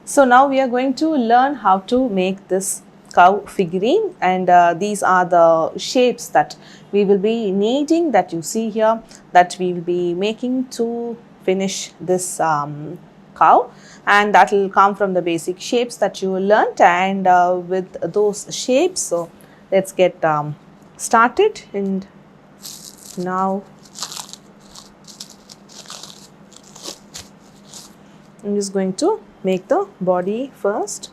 So now we are going to learn how to make this cow figurine, and these are the shapes that we will be needing, that you see here, that we will be making to finish this cow, and that will come from the basic shapes that you learnt. And with those shapes, so let's get started. And now I'm just going to make the body first.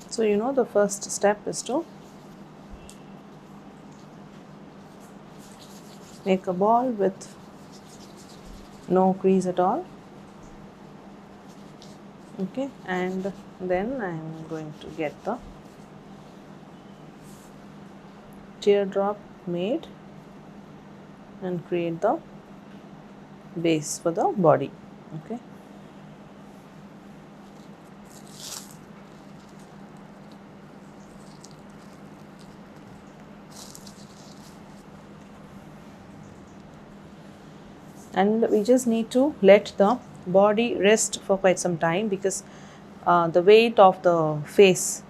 So you know, the first step is to make a ball with no crease at all. Okay, and then I am going to get the teardrop made and create the base for the body. Okay, and we just need to let the body rest for quite some time, because the weight of the face,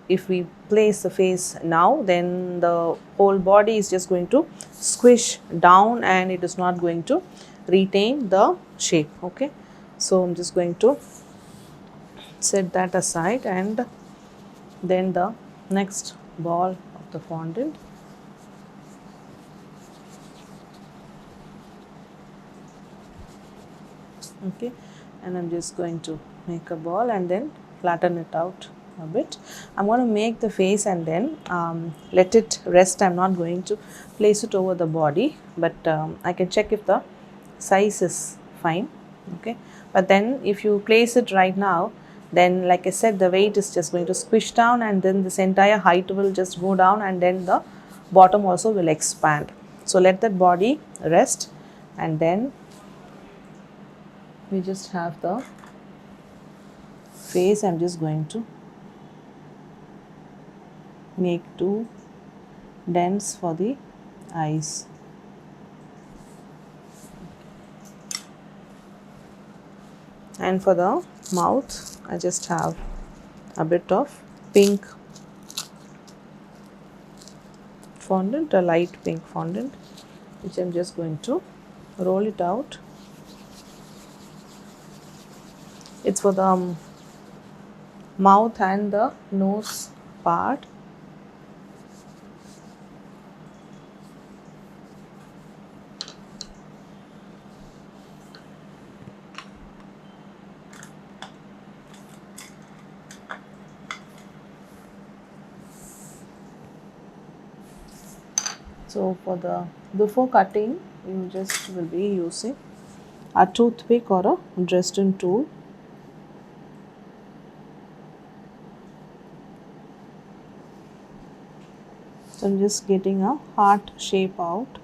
if we place the face now, then the whole body is just going to squish down and it is not going to retain the shape. Okay, so I'm just going to set that aside, and then the next ball of the fondant. Okay, and I'm just going to make a ball and then flatten it out a bit. I'm going to make the face and then let it rest. I'm not going to place it over the body, but I can check if the size is fine. Okay, but then if you place it right now, then like I said, the weight is just going to squish down, and then this entire height will just go down, and then the bottom also will expand. So let that body rest, and then we just have the face. I'm just going to make two dents for the eyes. And for the mouth, I just have a bit of pink fondant, a light pink fondant, which I'm just going to roll it out. It's for the mouth and the nose part. So for the, before cutting, you just will be using a toothpick or a Dresden tool. So I'm just getting a heart shape out.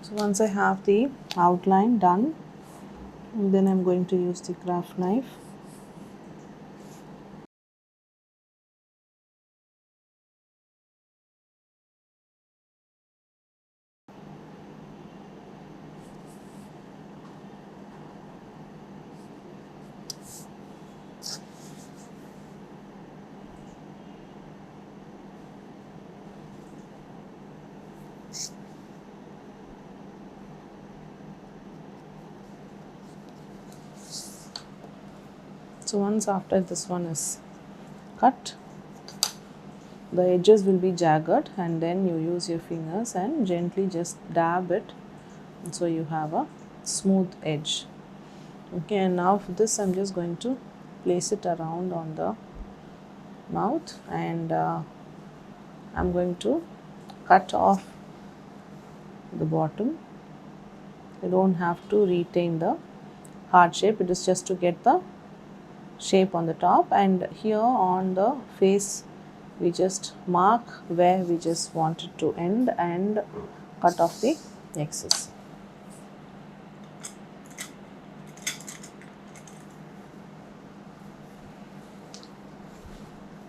So once I have the outline done, then I'm going to use the craft knife. So once after this one is cut, the edges will be jagged, and then you use your fingers and gently just dab it, so you have a smooth edge. Okay, and now for this I'm just going to place it around on the mouth, and I'm going to cut off the bottom. You don't have to retain the heart shape, it is just to get the shape on the top. And here on the face we just mark where we just want it to end and cut off the excess.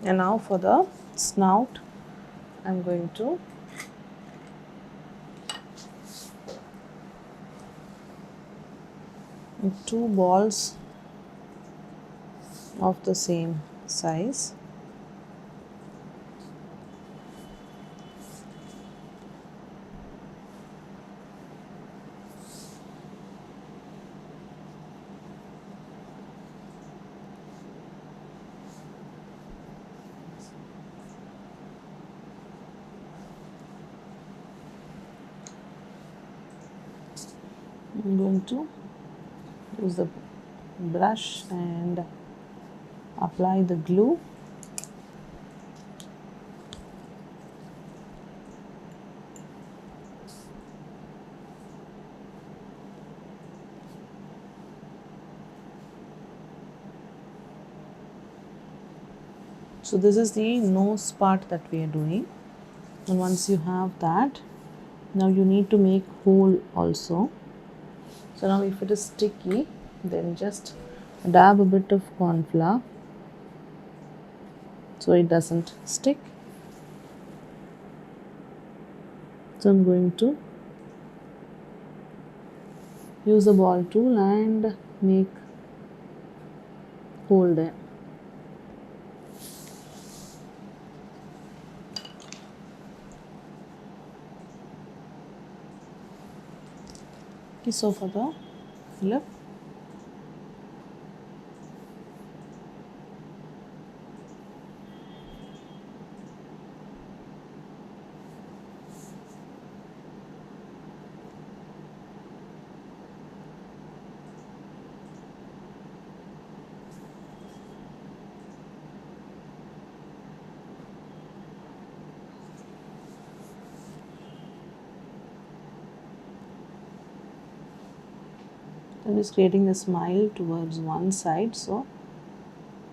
And now for the snout, I'm going to two balls of the same size. I'm going to use the brush and apply the glue. So this is the nose part that we are doing, and once you have that, now you need to make hole also. So now if it is sticky, then just dab a bit of corn flour so it doesn't stick. So I'm going to use the ball tool and make hole there. Okay, so for the lip, I'm just creating a smile towards one side, so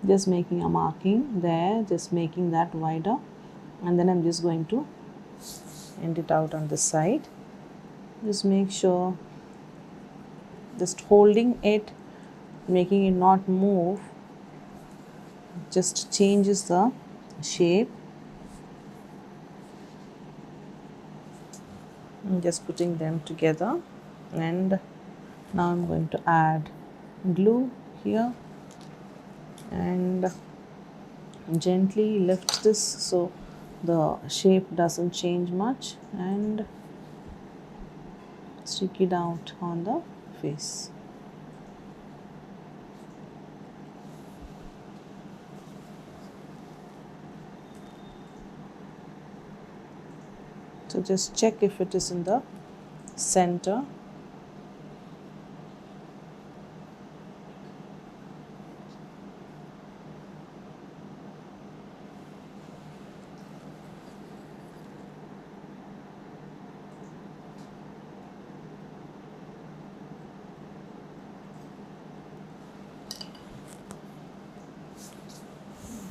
just making a marking there, just making that wider, and then I'm just going to end it out on this side. Just make sure, just holding it, making it not move, just changes the shape. I'm just putting them together, and now I'm going to add glue here and gently lift this so the shape doesn't change much, and stick it out on the face. So just check if it is in the center.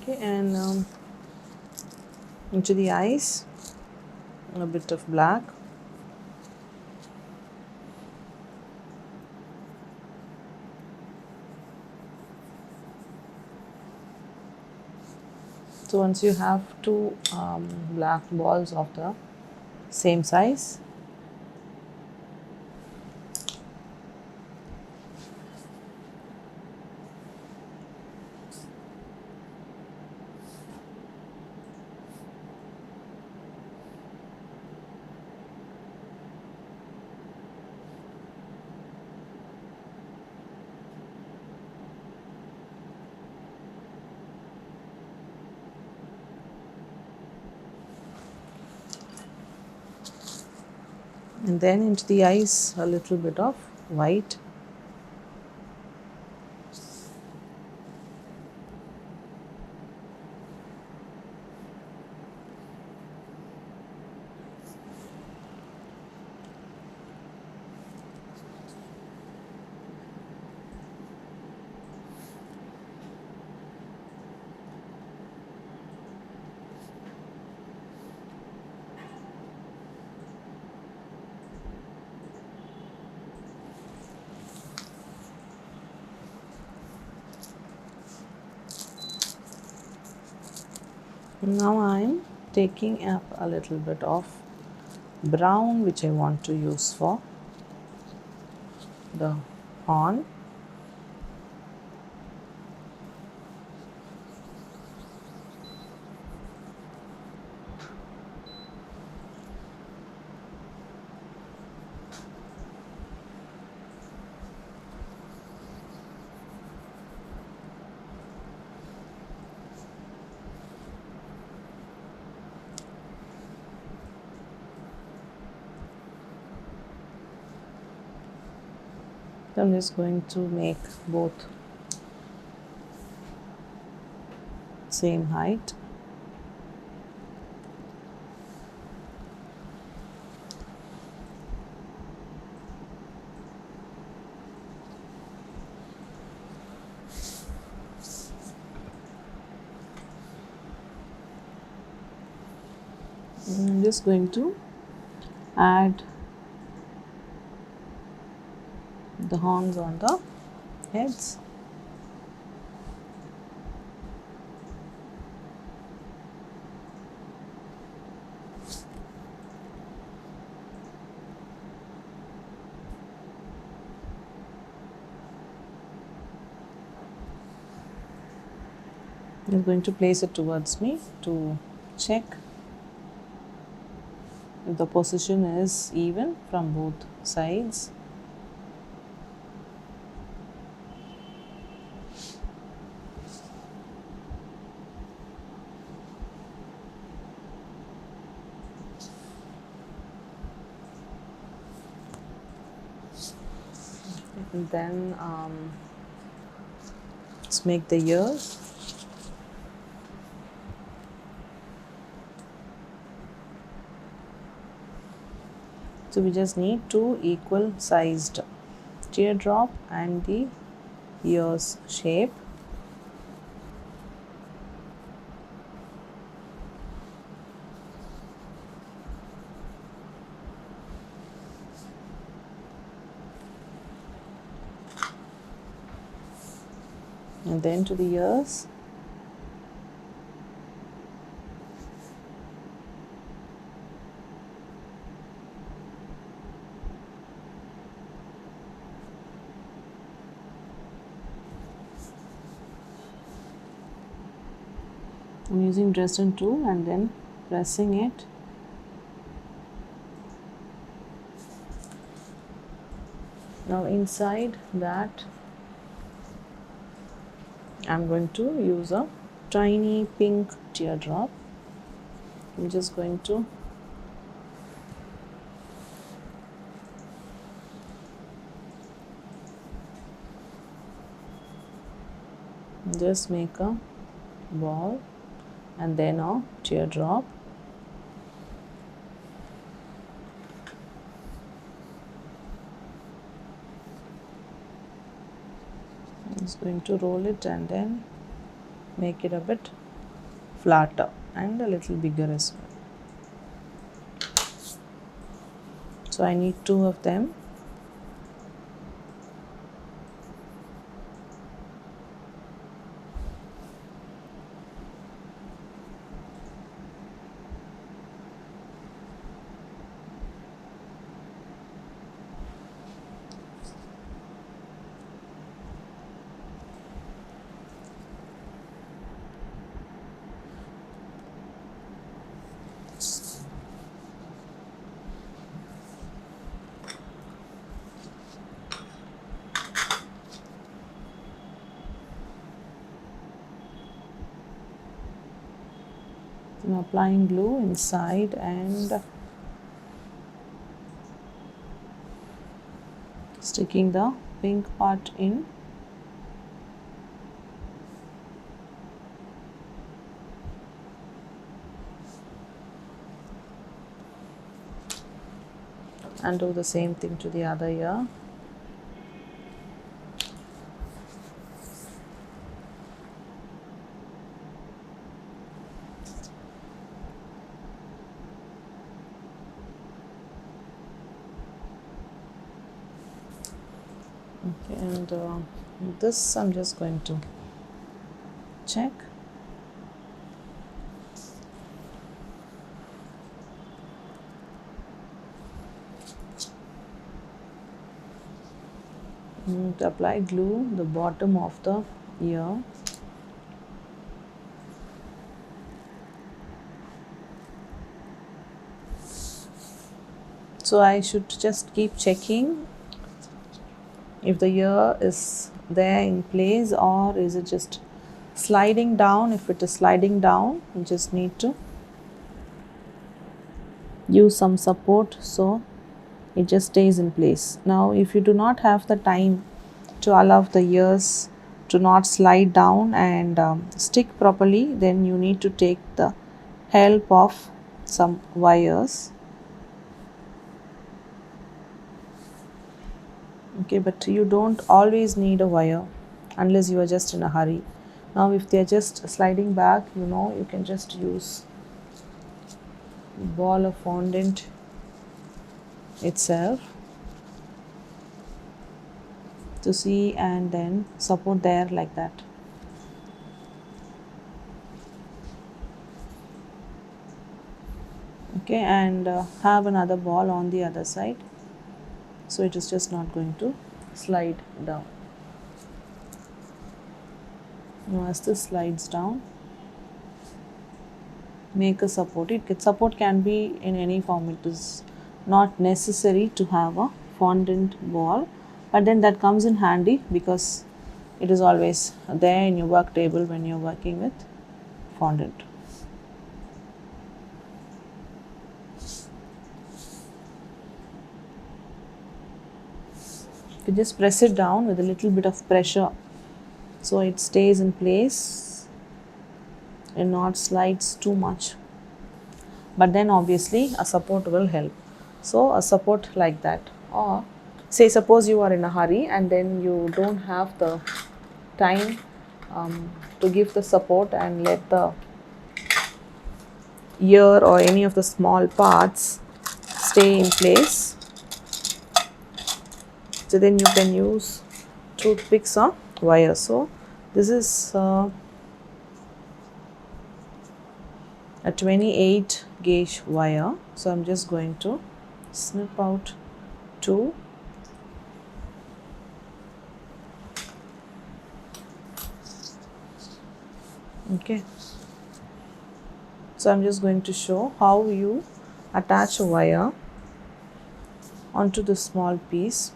Okay, and into the eyes, a bit of black. So once you have two black balls of the same size, and then into the eyes a little bit of white. Now I'm taking up a little bit of brown which I want to use for the horn. I'm just going to make both same height. I'm just going to add the horns on the heads. I'm going to place it towards me to check if the position is even from both sides. And then let's make the ears. So we just need two equal sized teardrop and the ears shape. And then to the ears. I'm using Dresden tool and then pressing it. Now inside that I'm going to use a tiny pink teardrop. I'm just going to just make a ball and then a teardrop. I'm just going to roll it and then make it a bit flatter and a little bigger as well. So I need two of them. I'm applying glue inside and sticking the pink part in. And do the same thing to the other ear. Okay, and this I'm just going to check. To apply glue the bottom of the ear. So I should just keep checking if the ear is there in place, or is it just sliding down. If it is sliding down, you just need to use some support so it just stays in place. Now if you do not have the time to allow the ears to not slide down and stick properly, then you need to take the help of some wires. Okay, but you don't always need a wire unless you are just in a hurry. Now if they are just sliding back, you can just use ball of fondant itself to see, and then support there like that. Okay, and have another ball on the other side, so it is just not going to slide down. Now as this slides down, make a support. Support can be in any form. It is not necessary to have a fondant ball, but then that comes in handy because it is always there in your work table when you're working with fondant. You just press it down with a little bit of pressure so it stays in place and not slides too much. But then obviously a support will help. So a support like that, or say suppose you are in a hurry and then you don't have the time to give the support and let the ear or any of the small parts stay in place. So then you can use toothpicks or wires. So this is a 28 gauge wire. So I'm just going to snip out 2. Okay. So I'm just going to show how you attach a wire onto the small piece,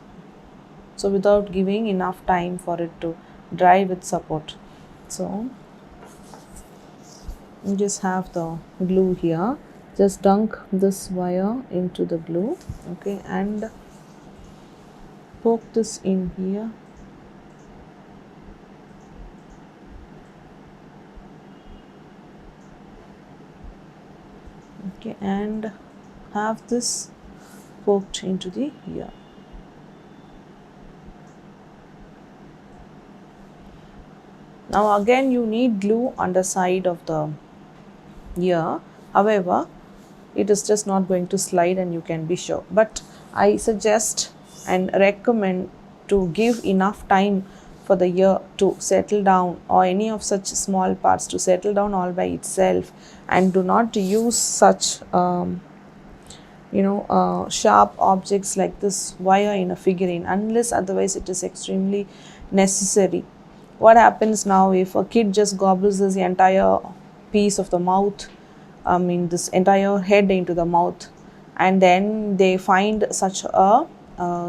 so without giving enough time for it to dry with support. So you just have the glue here. Just dunk this wire into the glue, okay, and poke this in here. Okay, and have this poked into the ear. Now again you need glue on the side of the ear. However, it is just not going to slide, and you can be sure. But I suggest and recommend to give enough time for the ear to settle down, or any of such small parts to settle down all by itself, and do not use such sharp objects like this wire in a figurine unless otherwise it is extremely necessary. What happens now if a kid just gobbles this entire piece of the mouth, this entire head into the mouth, and then they find such a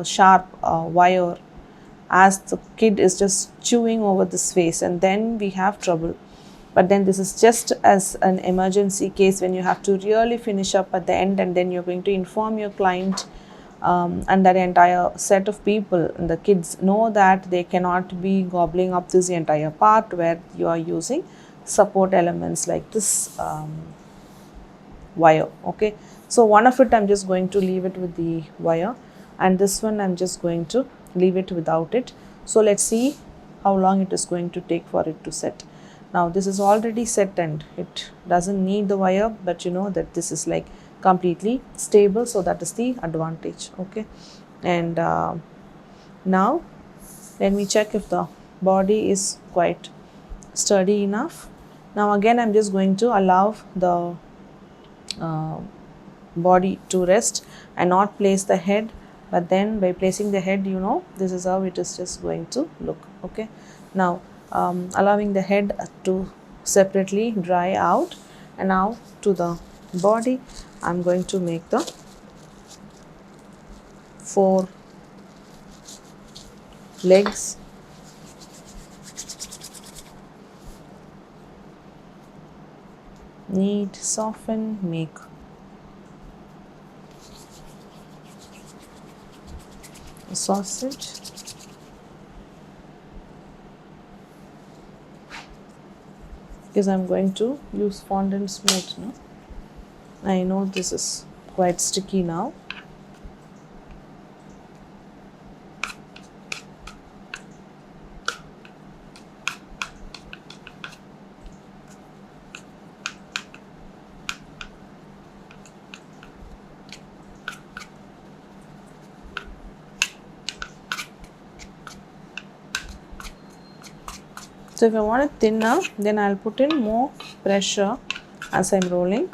sharp wire as the kid is just chewing over this face, and then we have trouble. But then this is just as an emergency case when you have to really finish up at the end, and then you're going to inform your client and that entire set of people, and the kids know that they cannot be gobbling up this entire part where you are using support elements like this wire. Okay, so one of it I'm just going to leave it with the wire, and this one I'm just going to leave it without it. So let's see how long it is going to take for it to set. Now this is already set and it doesn't need the wire, but you know that this is like completely stable, so that is the advantage. Okay, and now let me check if the body is quite sturdy enough. Now again I'm just going to allow the body to rest and not place the head but then by placing the head, you know, this is how it is just going to look. Okay, now allowing the head to separately dry out, and now to the body I'm going to make the 4 legs. Knead, soften, make a sausage. Because I'm going to use fondant smooth now. I know this is quite sticky now. So if I want it thinner, then I'll put in more pressure as I'm rolling.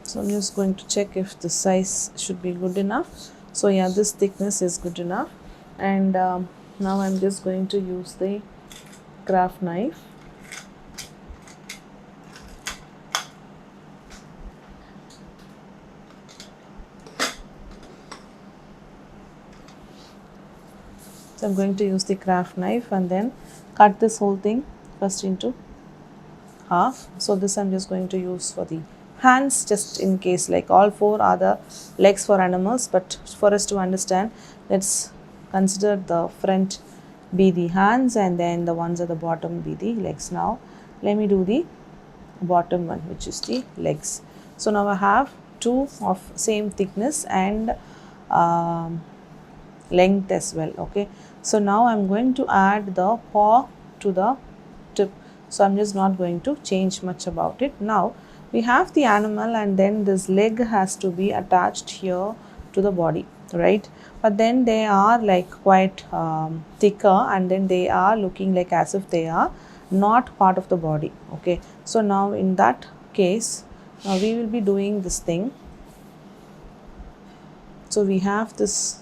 So I'm just going to check if the size should be good enough. So yeah, this thickness is good enough. And now I'm just going to use the craft knife. So I'm going to use the craft knife and then cut this whole thing first into half. So this I'm just going to use for the hands, just in case, like all 4 are the legs for animals, but for us to understand, let's consider the front be the hands and then the ones at the bottom be the legs. Now let me do the bottom one, which is the legs. So now I have 2 of same thickness and length as well. Okay, so now I'm going to add the paw to the tip. So I'm just not going to change much about it. Now we have the animal and then this leg has to be attached here to the body, right? But then they are like quite thicker, and then they are looking like as if they are not part of the body. Okay, so now in that case, we will be doing this thing. So we have this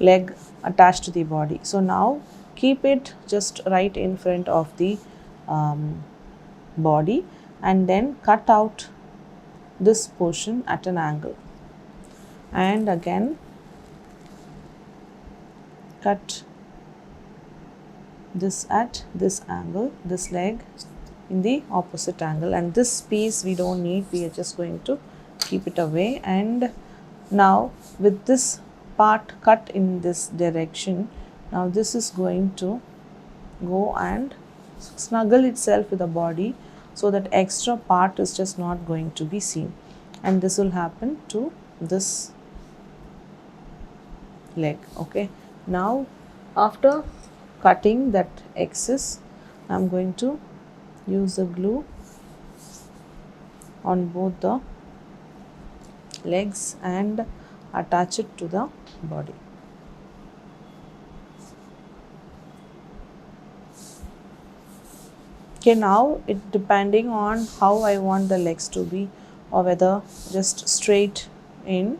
leg attached to the body. So now keep it just right in front of the body and then cut out this portion at an angle, and again cut this at this angle, this leg in the opposite angle, and this piece we don't need, we are just going to keep it away. And now with this part cut in this direction, now this is going to go and snuggle itself with the body, so that extra part is just not going to be seen, and this will happen to this leg. Okay, now after cutting that excess, I'm going to use the glue on both the legs and attach it to the body. Okay, now it depending on how I want the legs to be, or whether just straight in,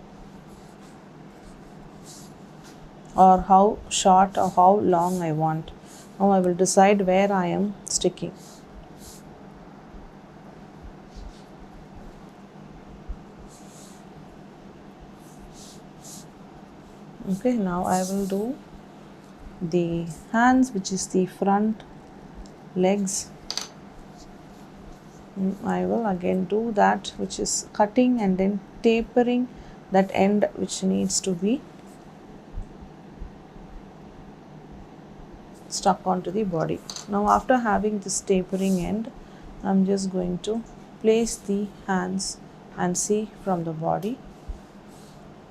or how short or how long I want. Now I will decide where I am sticking. Okay, now I will do the hands, which is the front legs. I will again do that, which is cutting and then tapering that end which needs to be stuck onto the body. Now after having this tapering end, I'm just going to place the hands and see from the body.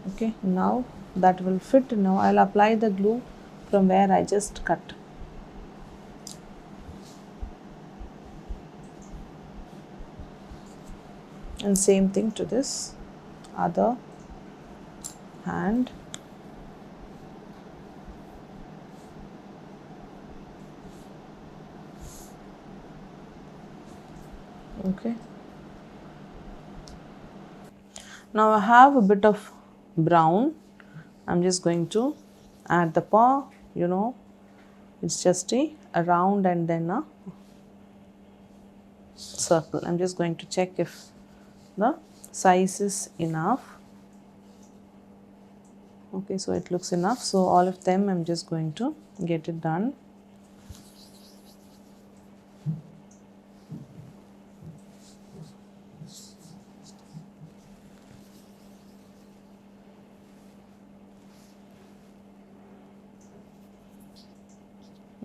Okay, now that will fit. Now I'll apply the glue from where I just cut. And same thing to this other hand. Okay, now I have a bit of brown. I'm just going to add the paw, it's just a round and then a circle. I'm just going to check if the size is enough. Okay, so it looks enough. So all of them I'm just going to get it done.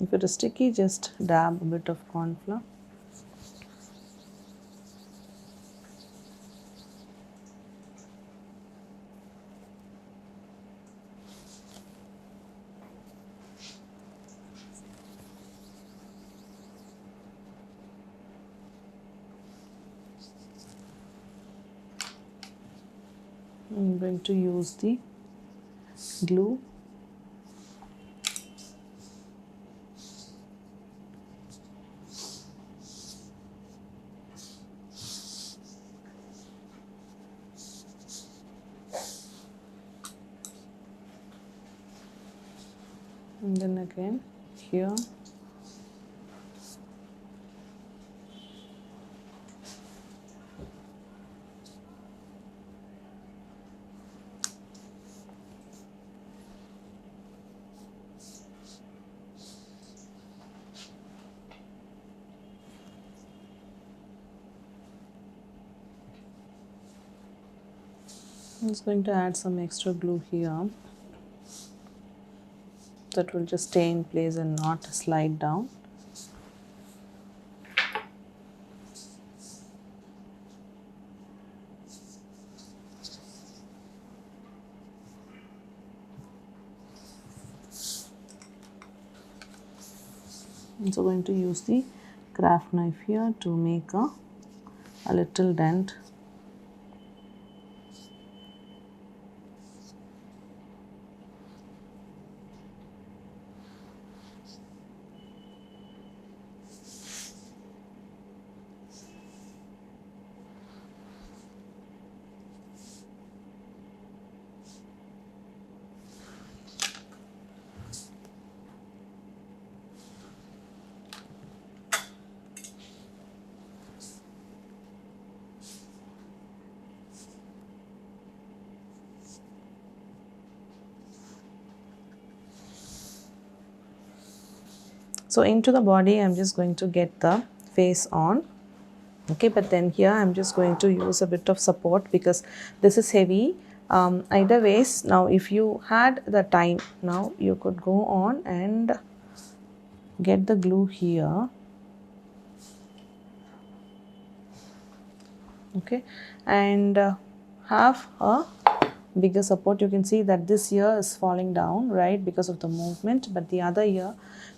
If it is sticky, just dab a bit of corn flour. I'm going to use the glue. And then again here. I'm just going to add some extra glue here. That will just stay in place and not slide down. I'm also going to use the craft knife here to make a little dent. So into the body, I'm just going to get the face on. Okay, but then here I'm just going to use a bit of support because this is heavy. Either ways, now if you had the time, now you could go on and get the glue here. Okay, and have a bigger support. You can see that this ear is falling down, right, because of the movement, but the other ear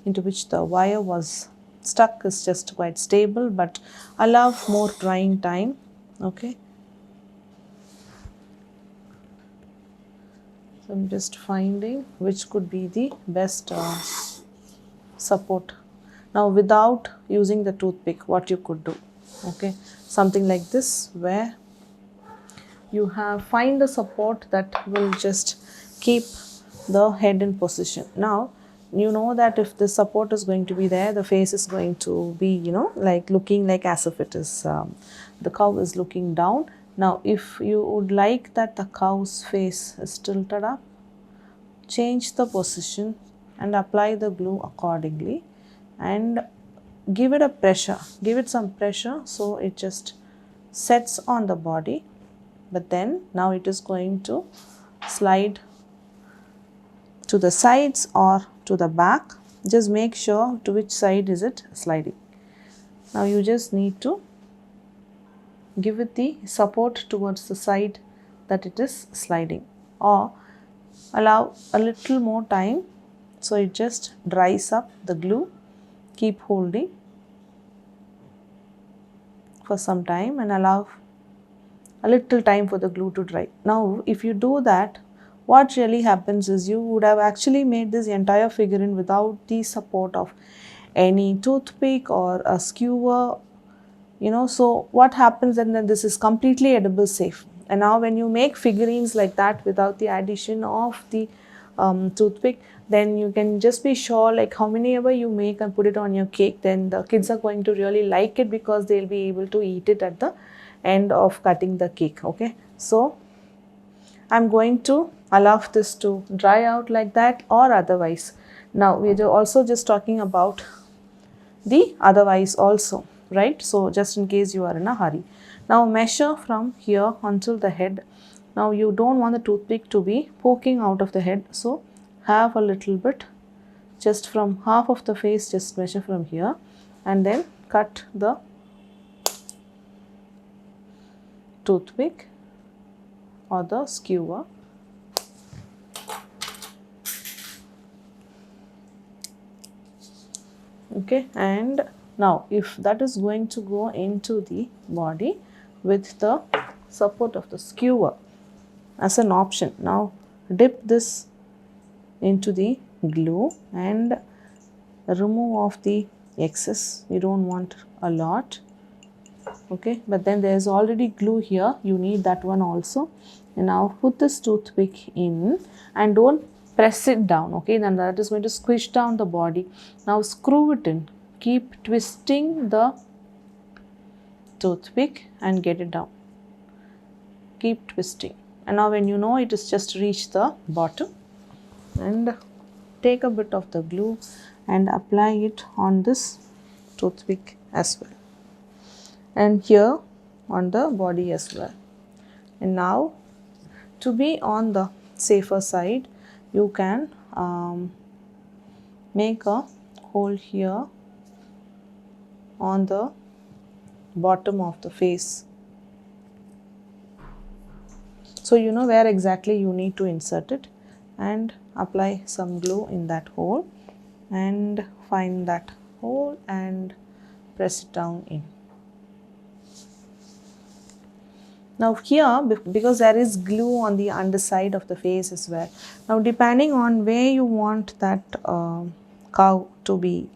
into which the wire was stuck is just quite stable, but allow more drying time. Okay, so I'm just finding which could be the best support. Now without using the toothpick, what you could do, okay, something like this where you have find the support that will just keep the head in position. Now you know that if the support is going to be there, the face is going to be like looking like as if it is the cow is looking down. Now if you would like that the cow's face is tilted up, change the position and apply the glue accordingly and give it a pressure, give it some pressure so it just sets on the body. But then now it is going to slide to the sides or to the back. Just make sure to which side is it sliding. Now you just need to give it the support towards the side that it is sliding, or allow a little more time so it just dries up the glue. Keep holding for some time and allow a little time for the glue to dry. Now if you do that, what really happens is you would have actually made this entire figurine without the support of any toothpick or a skewer, you know. So what happens, and then this is completely edible safe. And now when you make figurines like that without the addition of the toothpick, then you can just be sure, like how many ever you make and put it on your cake, then the kids are going to really like it because they'll be able to eat it at the end of cutting the cake. Okay, so I'm going to allow this to dry out like that or otherwise. Now we're also just talking about the otherwise also, right? So just in case you are in a hurry. Now measure from here until the head. Now you don't want the toothpick to be poking out of the head, so have a little bit just from half of the face, just measure from here and then cut the toothpick or the skewer. Okay, and now if that is going to go into the body with the support of the skewer as an option, now dip this into the glue and remove off the excess. You don't want a lot, okay, but then there is already glue here, you need that one also. And now put this toothpick in and don't press it down, okay, then that is going to squish down the body. Now screw it in, keep twisting the toothpick and get it down, keep twisting. And now when you know it is just reached the bottom, and take a bit of the glue and apply it on this toothpick as well, and here on the body as well. And now to be on the safer side, you can make a hole here on the bottom of the face, so you know where exactly you need to insert it, and apply some glue in that hole and find that hole and press it down in. Now here, because there is glue on the underside of the face as well, now depending on where you want that cow to be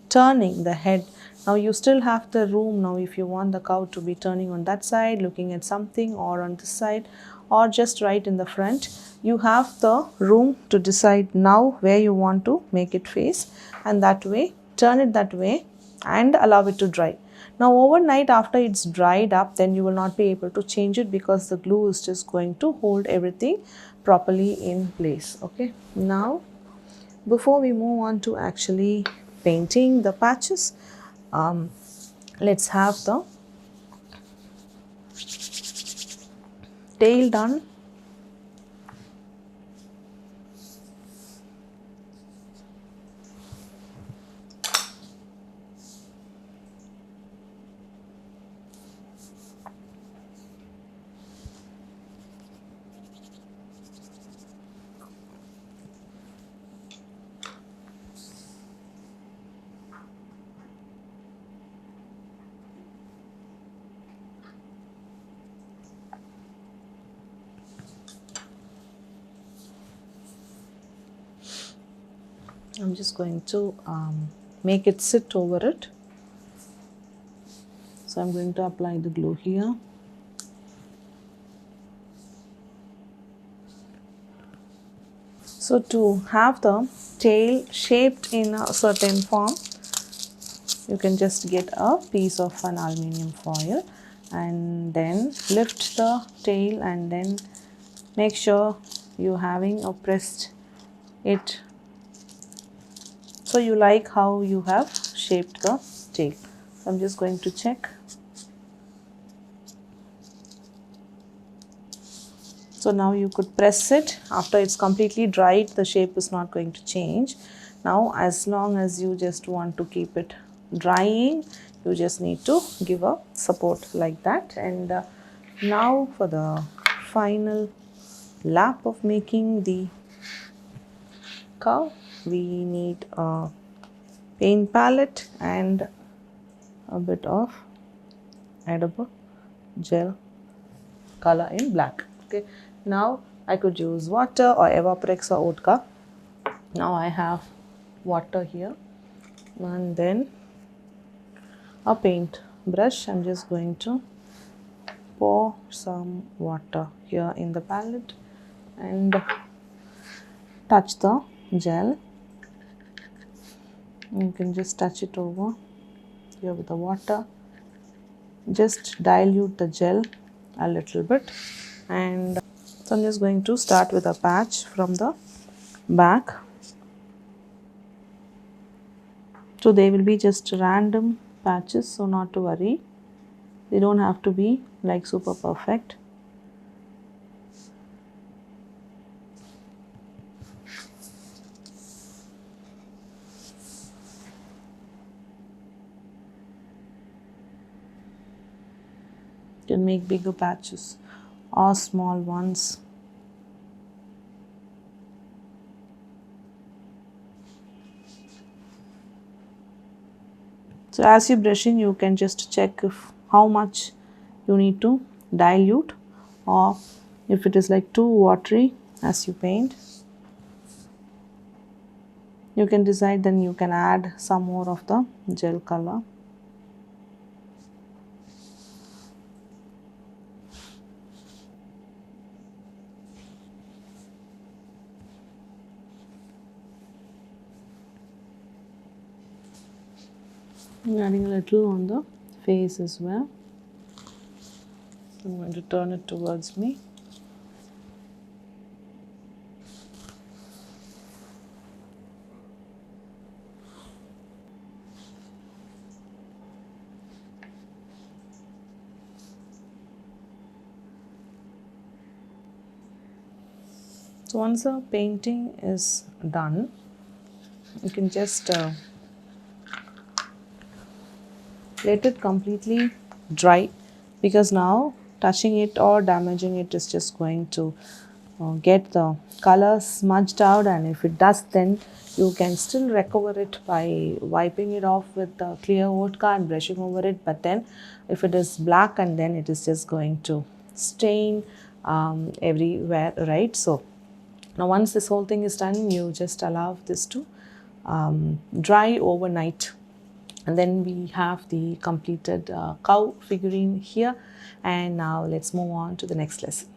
turning the head, now you still have the room. Now if you want the cow to be turning on that side, looking at something, or on this side, or just right in the front, you have the room to decide now where you want to make it face, and that way turn it that way and allow it to dry. Now overnight, after it's dried up, then you will not be able to change it because the glue is just going to hold everything properly in place. Okay, now before we move on to actually painting the patches, let's have the tail done. I'm just going to make it sit over it. So I'm going to apply the glue here. So to have the tail shaped in a certain form, you can just get a piece of an aluminium foil and then lift the tail, and then make sure you're having pressed it so you like how you have shaped the tail. So I'm just going to check. So now you could press it. After it's completely dried, the shape is not going to change. Now as long as you just want to keep it drying, You just need to give a support like that. And now for the final lap of making the cow, we need a paint palette and a bit of edible gel color in black. Okay, now I could use water or Evaporex or Otka. Now I have water here, and then a paint brush. I'm just going to pour some water here in the palette and touch the gel. You can just touch it over here with the water. Just dilute the gel a little bit, and so I'm just going to start with a patch from the back. So they will be just random patches, so not to worry. They don't have to be like super perfect. You can make bigger patches or small ones. So as you're brushing, you can just check if how much you need to dilute, or if it is like too watery as you paint. You can decide, then you can add some more of the gel color. I'm adding a little on the face as well. I'm going to turn it towards me. So once the painting is done, you can just let it completely dry, because now touching it or damaging it is just going to get the color smudged out, and if it does, then you can still recover it by wiping it off with the clear vodka and brushing over it. But then if it is black, and then it is just going to stain everywhere, right? So now once this whole thing is done, you just allow this to dry overnight, and then we have the completed cow figurine here. And now let's move on to the next lesson.